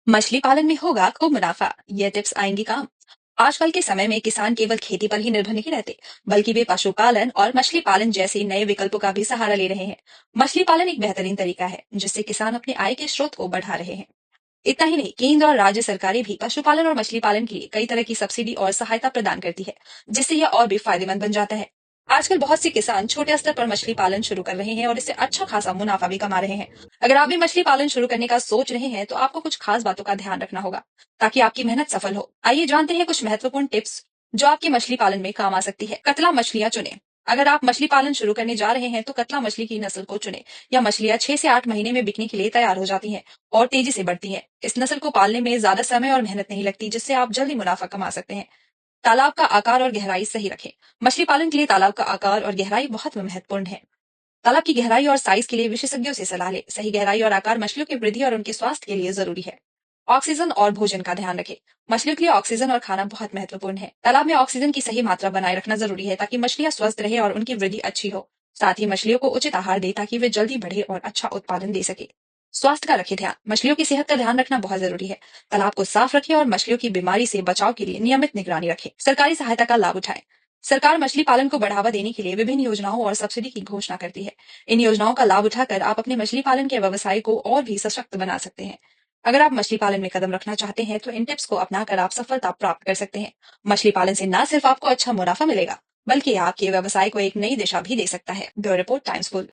मछली पालन में होगा खूब मुनाफा। ये टिप्स आएंगी काम। आजकल के समय में किसान केवल खेती पर ही निर्भर नहीं रहते, बल्कि वे पशुपालन और मछली पालन जैसे नए विकल्पों का भी सहारा ले रहे हैं। मछली पालन एक बेहतरीन तरीका है जिससे किसान अपने आय के स्रोत को बढ़ा रहे हैं। इतना ही नहीं, केंद्र और राज्य सरकारें भी पशुपालन और मछली पालन के लिए कई तरह की सब्सिडी और सहायता प्रदान करती है, जिससे यह और भी फायदेमंद बन जाता है। आजकल बहुत से किसान छोटे स्तर पर मछली पालन शुरू कर रहे हैं और इससे अच्छा खासा मुनाफा भी कमा रहे हैं। अगर आप भी मछली पालन शुरू करने का सोच रहे हैं, तो आपको कुछ खास बातों का ध्यान रखना होगा ताकि आपकी मेहनत सफल हो। आइए जानते हैं कुछ महत्वपूर्ण टिप्स जो आपकी मछली पालन में काम आ सकती है। कतला मछलियां चुनें। अगर आप मछली पालन शुरू करने जा रहे हैं, तो कतला मछली की नस्ल को चुनें। यह मछलियां 6 से 8 महीने में बिकने के लिए तैयार हो जाती हैं और तेजी से बढ़ती हैं। इस नस्ल को पालने में ज्यादा समय और मेहनत नहीं लगती, जिससे आप जल्दी मुनाफा कमा सकते हैं। तालाब का आकार और गहराई सही रखें। मछली पालन के लिए तालाब का आकार और गहराई बहुत महत्वपूर्ण है। तालाब की गहराई और साइज के लिए विशेषज्ञों से सलाह लें। सही गहराई और आकार मछलियों की वृद्धि और उनके स्वास्थ्य के लिए जरूरी है। ऑक्सीजन और भोजन का ध्यान रखें। मछलियों के लिए ऑक्सीजन और खाना बहुत महत्वपूर्ण है। तालाब में ऑक्सीजन की सही मात्रा बनाए रखना जरूरी है ताकि मछलियां स्वस्थ रहे और उनकी वृद्धि अच्छी हो। साथ ही मछलियों को उचित आहार दे ताकि वे जल्दी बढ़े और अच्छा उत्पादन दे सके। स्वास्थ्य का रखें ध्यान। मछलियों की सेहत का ध्यान रखना बहुत जरूरी है। तालाब को साफ रखें और मछलियों की बीमारी से बचाव के लिए नियमित निगरानी रखें। सरकारी सहायता का लाभ उठाएं। सरकार मछली पालन को बढ़ावा देने के लिए विभिन्न योजनाओं और सब्सिडी की घोषणा करती है। इन योजनाओं का लाभ उठाकर आप अपने मछली पालन के व्यवसाय को और भी सशक्त बना सकते हैं। अगर आप मछली पालन में कदम रखना चाहते हैं, तो इन टिप्स को अपनाकर आप सफलता प्राप्त कर सकते हैं। मछली पालन से न सिर्फ आपको अच्छा मुनाफा मिलेगा, बल्कि आपके व्यवसाय को एक नई दिशा भी दे सकता है। Bureau report, times full.